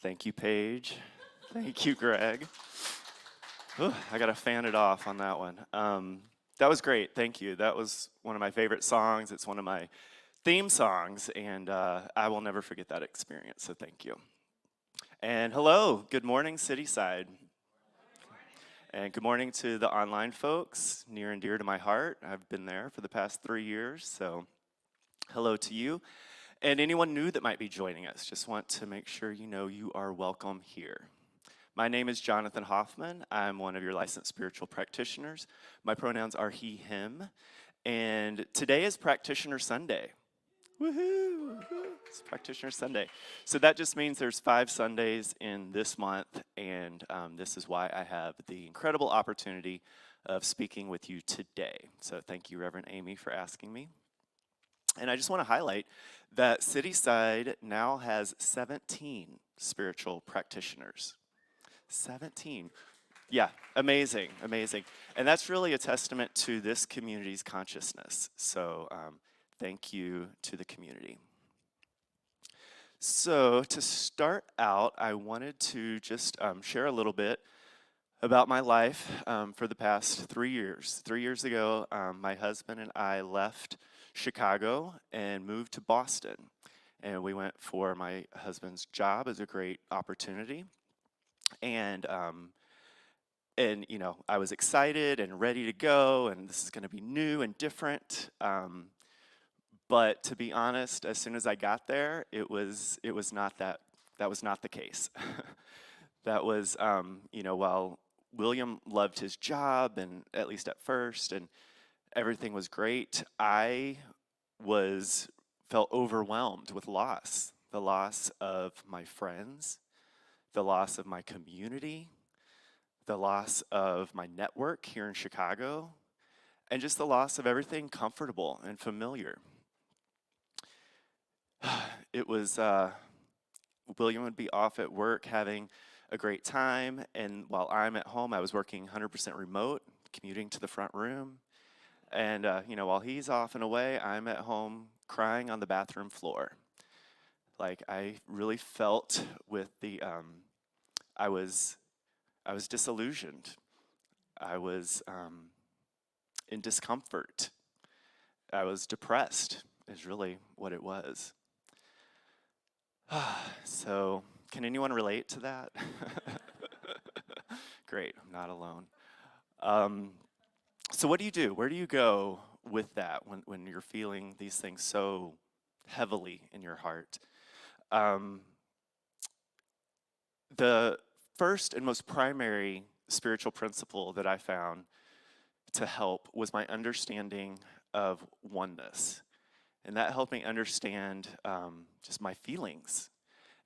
Thank you, Paige. Thank you, Greg. Ooh, I got to fan it off on that one. That was great. Thank you. That was one of my favorite songs. It's one of my theme songs, and I will never forget that experience, so thank you. And hello, good morning, Cityside. And good morning to the online folks, near and dear to my heart. I've been there for the past 3 years, so hello to you. And anyone new that might be joining us, just want to make sure you know you are welcome here. My name is Jonathan Hoffman. I'm one of your licensed spiritual practitioners. My pronouns are he, him. And today is Practitioner Sunday. Woohoo! It's Practitioner Sunday. So that just means there's 5 Sundays in this month, and this is why I have the incredible opportunity of speaking with you today. So thank you, Reverend Amy, for asking me. And I just want to highlight that Cityside now has 17 spiritual practitioners. 17. Yeah, amazing, amazing. And that's really a testament to this community's consciousness. So thank you to the community. So to start out, I wanted to just share a little bit about my life for the past 3 years. 3 years ago, my husband and I left Chicago and moved to Boston. And we went for my husband's job as a great opportunity. And you know, I was excited and ready to go, and this is going to be new and different. But to be honest, as soon as I got there, it was not that was not the case. That was, you know, while William loved his job, and at least at first, and everything was great, I felt overwhelmed with loss. The loss of my friends, the loss of my community, the loss of my network here in Chicago, and just the loss of everything comfortable and familiar. It was, William would be off at work having a great time, and while I'm at home, I was working 100% remote, commuting to the front room. And, you know, while he's off and away, I'm at home crying on the bathroom floor. Like, I really felt with the, I was disillusioned. I was in discomfort. I was depressed, is really what it was. So, can anyone relate to that? Great, I'm not alone. So what do you do? Where do you go with that when you're feeling these things so heavily in your heart? The first and most primary spiritual principle that I found to help was my understanding of oneness. And that helped me understand just my feelings.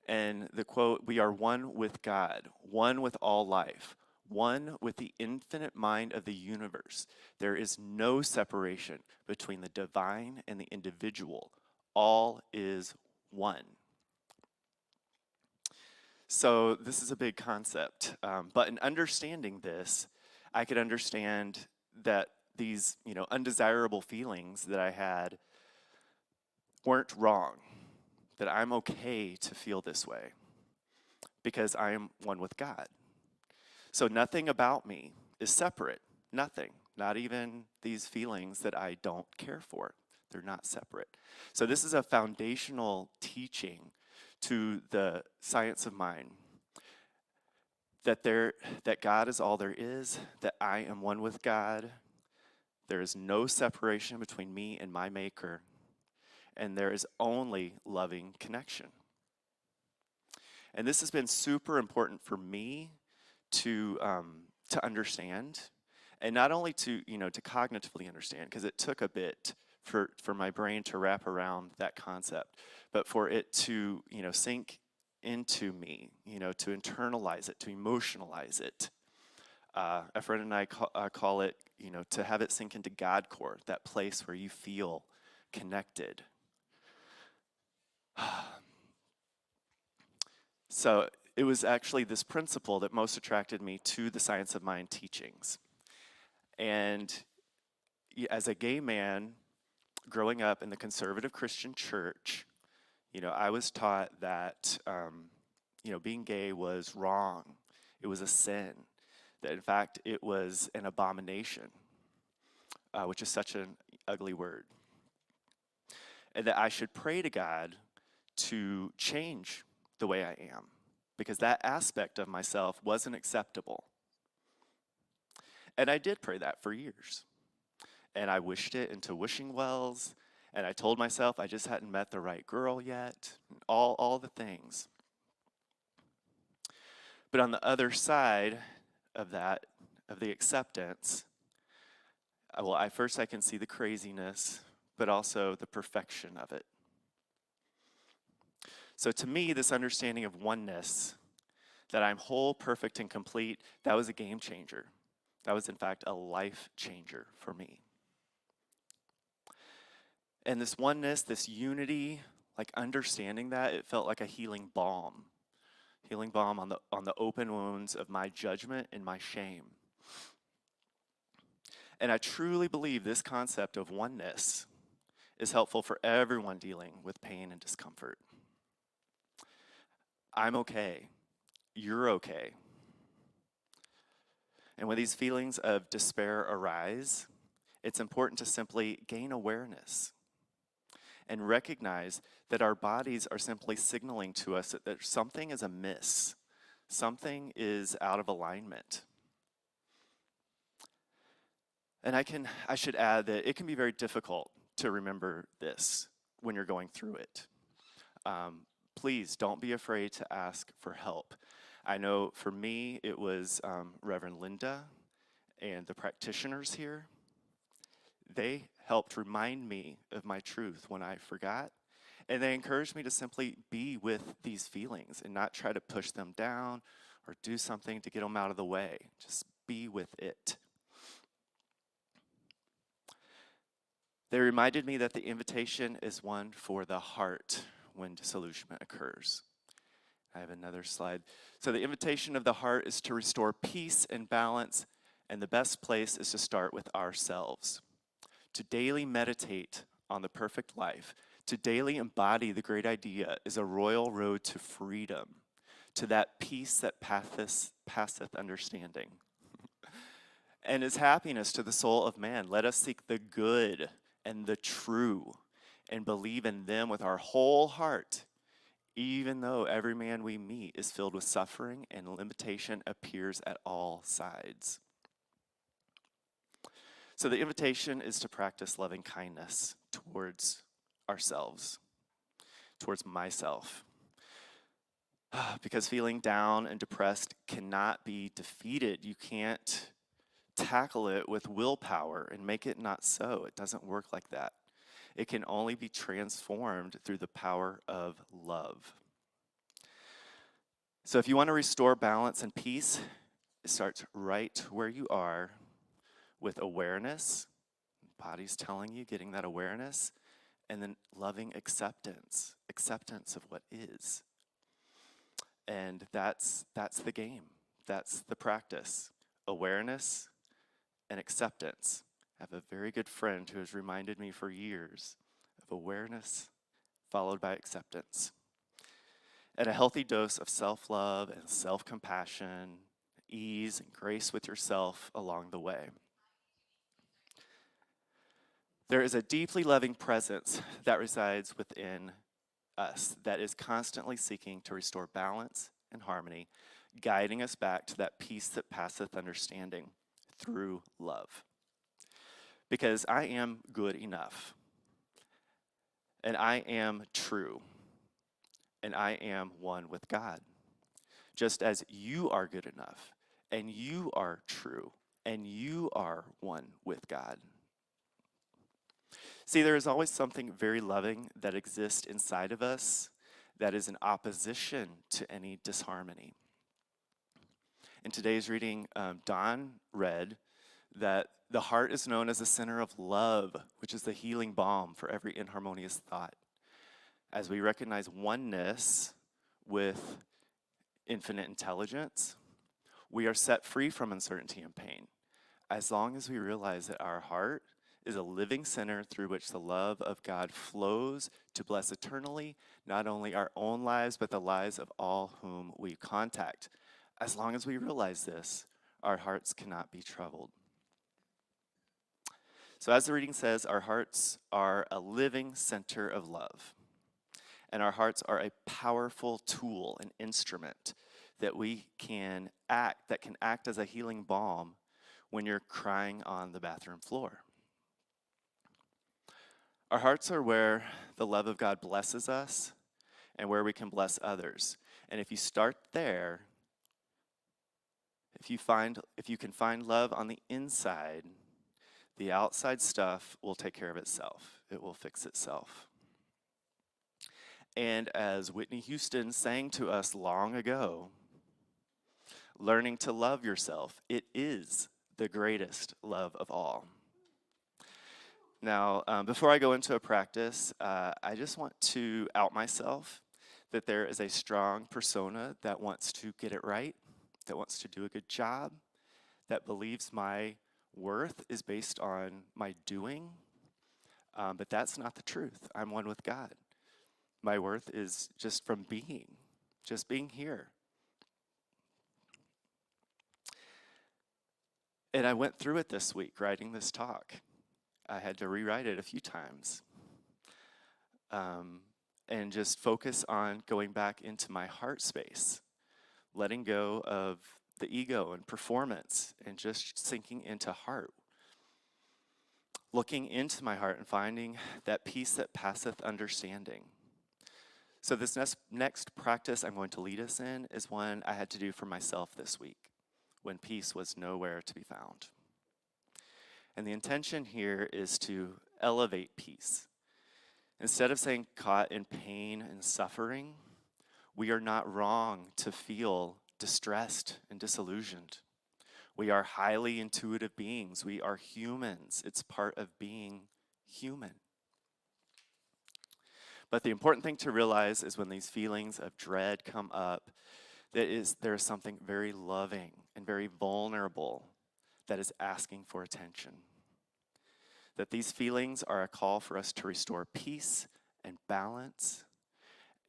And the quote, "We are one with God, one with all life, one with the infinite mind of the universe. There is no separation between the divine and the individual. All is one." So this is a big concept, but in understanding this, I could understand that these, you know, undesirable feelings that I had weren't wrong, that I'm okay to feel this way because I am one with God. So nothing about me is separate, nothing, not even these feelings that I don't care for. They're not separate. So this is a foundational teaching to the science of mind, that God is all there is, that I am one with God. There is no separation between me and my maker, and there is only loving connection. And this has been super important for me to understand, and not only to, you know, to cognitively understand, because it took a bit for my brain to wrap around that concept, but for it to, you know, sink into me, you know, to internalize it, to emotionalize it. A friend and I call it, you know, to have it sink into God core, that place where you feel connected. So it was actually this principle that most attracted me to the science of mind teachings. And as a gay man growing up in the conservative Christian church, you know, I was taught that being gay was wrong. It was a sin. That in fact, it was an abomination, which is such an ugly word. And that I should pray to God to change the way I am, because that aspect of myself wasn't acceptable. And I did pray that for years. And I wished it into wishing wells, and I told myself I just hadn't met the right girl yet, all the things. But on the other side of that, of the acceptance, first I can see the craziness, but also the perfection of it. So to me, this understanding of oneness, that I'm whole, perfect, and complete, that was a game changer. That was, in fact, a life changer for me. And this oneness, this unity, like understanding that, it felt like a healing balm on the open wounds of my judgment and my shame. And I truly believe this concept of oneness is helpful for everyone dealing with pain and discomfort. I'm okay. You're okay. And when these feelings of despair arise, it's important to simply gain awareness and recognize that our bodies are simply signaling to us that something is amiss, something is out of alignment. And I should add that it can be very difficult to remember this when you're going through it. Please don't be afraid to ask for help. I know for me, it was Reverend Linda and the practitioners here. They helped remind me of my truth when I forgot. And they encouraged me to simply be with these feelings and not try to push them down or do something to get them out of the way. Just be with it. They reminded me that the invitation is one for the heart when disillusionment occurs. I have another slide. So the invitation of the heart is to restore peace and balance, and the best place is to start with ourselves. To daily meditate on the perfect life, to daily embody the great idea is a royal road to freedom, to that peace that passeth understanding. And is happiness to the soul of man. Let us seek the good and the true and believe in them with our whole heart, even though every man we meet is filled with suffering and limitation appears at all sides. So the invitation is to practice loving kindness towards ourselves, towards myself. Because feeling down and depressed cannot be defeated. You can't tackle it with willpower and make it not so. It doesn't work like that. It can only be transformed through the power of love. So if you want to restore balance and peace, it starts right where you are with awareness, body's telling you, getting that awareness, and then loving acceptance of what is. And that's the game. That's the practice. Awareness and acceptance. I have a very good friend who has reminded me for years of awareness followed by acceptance. And a healthy dose of self-love and self-compassion, ease and grace with yourself along the way. There is a deeply loving presence that resides within us that is constantly seeking to restore balance and harmony, guiding us back to that peace that passeth understanding through love. Because I am good enough, and I am true, and I am one with God. Just as you are good enough, and you are true, and you are one with God. See, there is always something very loving that exists inside of us that is in opposition to any disharmony. In today's reading, Don read that the heart is known as the center of love, which is the healing balm for every inharmonious thought. As we recognize oneness with infinite intelligence, we are set free from uncertainty and pain, as long as we realize that our heart is a living center through which the love of God flows to bless eternally, not only our own lives, but the lives of all whom we contact. As long as we realize this, our hearts cannot be troubled. So as the reading says, our hearts are a living center of love. And our hearts are a powerful tool, an instrument that can act as a healing balm when you're crying on the bathroom floor. Our hearts are where the love of God blesses us and where we can bless others. And if you start there, if you can find love on the inside, the outside stuff will take care of itself. It will fix itself. And as Whitney Houston sang to us long ago, learning to love yourself, it is the greatest love of all. Now, before I go into a practice, I just want to out myself that there is a strong persona that wants to get it right, that wants to do a good job, that believes my worth is based on my doing, but that's not the truth. I'm one with God. My worth is just from just being here. And I went through it this week, writing this talk. I had to rewrite it a few times. And just focus on going back into my heart space, letting go of the ego and performance, and just sinking into heart. Looking into my heart and finding that peace that passeth understanding. So this next practice I'm going to lead us in is one I had to do for myself this week, when peace was nowhere to be found. And the intention here is to elevate peace. Instead of saying caught in pain and suffering, we are not wrong to feel distressed and disillusioned. We are highly intuitive beings. We are humans. It's part of being human. But the important thing to realize is when these feelings of dread come up, there is something very loving and very vulnerable that is asking for attention. That these feelings are a call for us to restore peace and balance,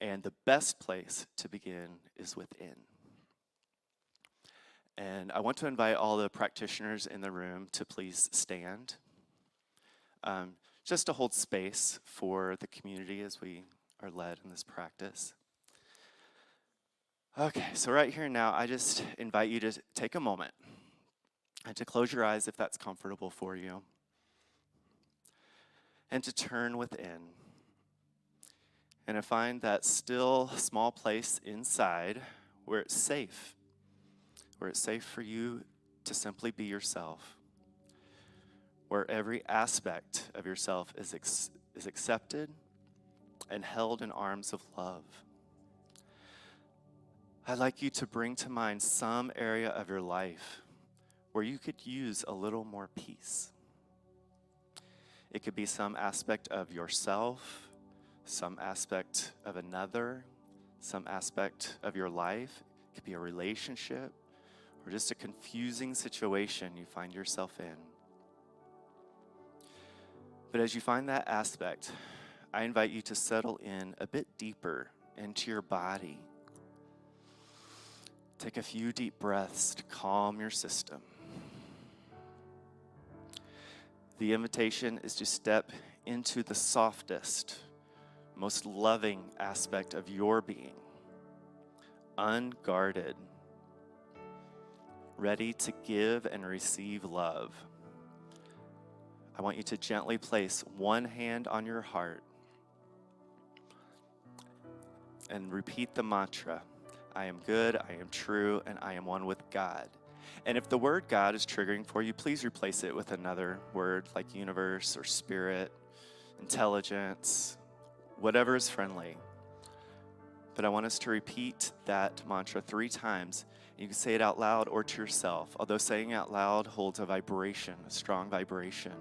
and the best place to begin is within. And I want to invite all the practitioners in the room to please stand, just to hold space for the community as we are led in this practice. Okay, so right here now, I just invite you to take a moment and to close your eyes if that's comfortable for you, and to turn within and to find that still small place inside where it's safe for you to simply be yourself, where every aspect of yourself is accepted and held in arms of love. I'd like you to bring to mind some area of your life where you could use a little more peace. It could be some aspect of yourself, some aspect of another, some aspect of your life. It could be a relationship or just a confusing situation you find yourself in. But as you find that aspect, I invite you to settle in a bit deeper into your body. Take a few deep breaths to calm your system. The invitation is to step into the softest, most loving aspect of your being, unguarded, ready to give and receive love. I want you to gently place one hand on your heart and repeat the mantra, I am good, I am true, and I am one with God. And if the word God is triggering for you, please replace it with another word like universe or spirit, intelligence, whatever is friendly. But I want us to repeat that mantra 3 times. You can say it out loud or to yourself, although saying it out loud holds a vibration, a strong vibration.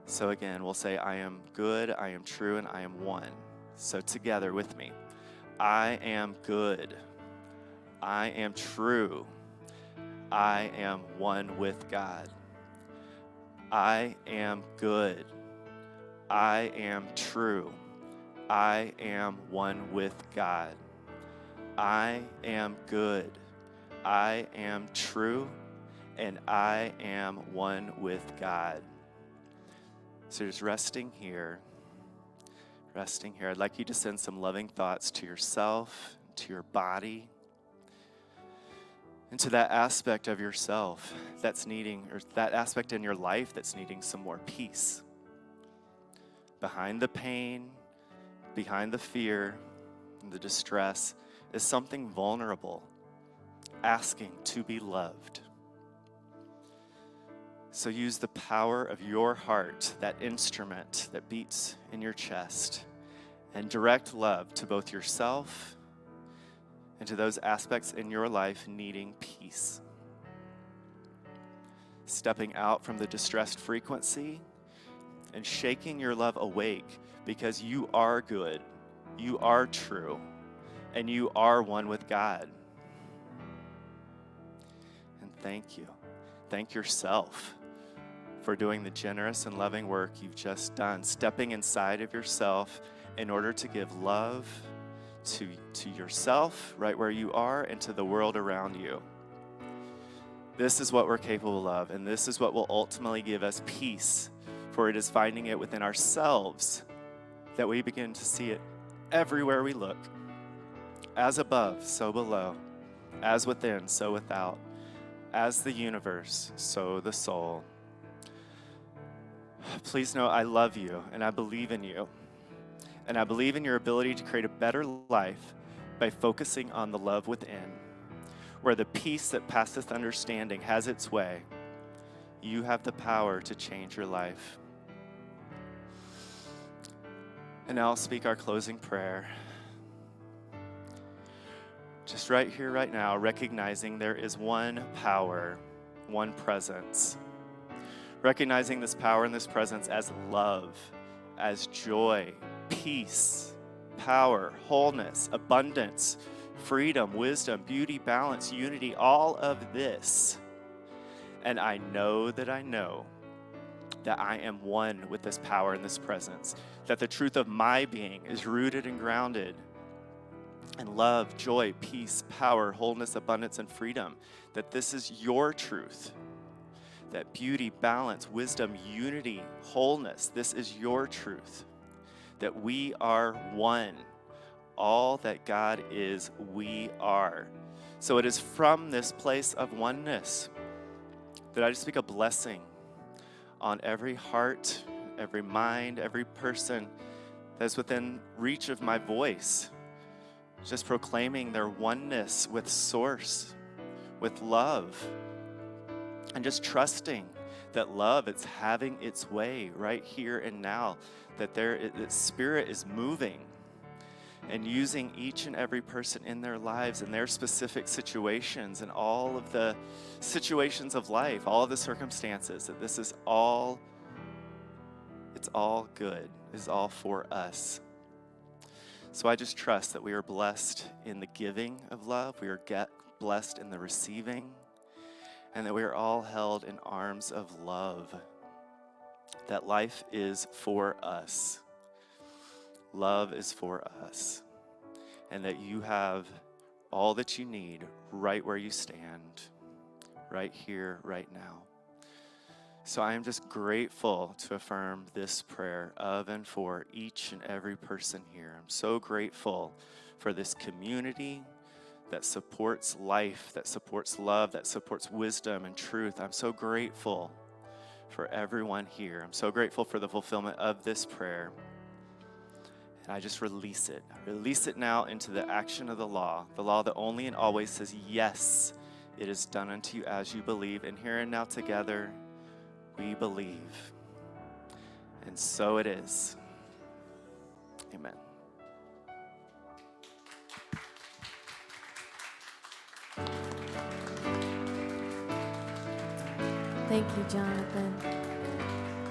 So again, we'll say, I am good, I am true, and I am one. So together with me, I am good, I am true, I am one with God. I am good. I am true. I am one with God. I am good. I am true. And I am one with God. So just resting here. I'd like you to send some loving thoughts to yourself, to your body, and to that aspect of yourself that's needing, or that aspect in your life that's needing some more peace. Behind the pain, behind the fear, and the distress is something vulnerable, asking to be loved. So use the power of your heart, that instrument that beats in your chest, and direct love to both yourself and to those aspects in your life needing peace. Stepping out from the distressed frequency and shaking your love awake, because you are good, you are true, and you are one with God. And thank you. Thank yourself for doing the generous and loving work you've just done, stepping inside of yourself in order to give love to yourself right where you are and to the world around you. This is what we're capable of, and this is what will ultimately give us peace, for it is finding it within ourselves that we begin to see it everywhere we look. As above, so below. As within, so without. As the universe, so the soul. Please know I love you and I believe in you. And I believe in your ability to create a better life by focusing on the love within. Where the peace that passeth understanding has its way, you have the power to change your life. And now I'll speak our closing prayer. Just right here, right now, recognizing there is one power, one presence. Recognizing this power and this presence as love, as joy, peace, power, wholeness, abundance, freedom, wisdom, beauty, balance, unity, all of this. And I know that I am one with this power and this presence, that the truth of my being is rooted and grounded in love, joy, peace, power, wholeness, abundance, and freedom, that this is your truth. That beauty, balance, wisdom, unity, wholeness, this is your truth. That we are one. All that God is, we are. So it is from this place of oneness that I just speak a blessing on every heart, every mind, every person that's within reach of my voice. Just proclaiming their oneness with Source, with love. And just trusting that love is having its way right here and now, that Spirit is moving and using each and every person in their lives and their specific situations and all of the situations of life, all of the circumstances, that this is all, it's all good, it's all for us. So I just trust that we are blessed in the giving of love, we are blessed in the receiving, and that we are all held in arms of love, that life is for us. Love is for us, and that you have all that you need right where you stand, right here, right now. So I am just grateful to affirm this prayer of and for each and every person here. I'm so grateful for this community that supports life, that supports love, that supports wisdom and truth. I'm so grateful for everyone here. I'm so grateful for the fulfillment of this prayer. And I just release it. I release it now into the action of the law that only and always says, yes, it is done unto you as you believe. And here and now together, we believe. And so it is. Amen. Thank you, Jonathan.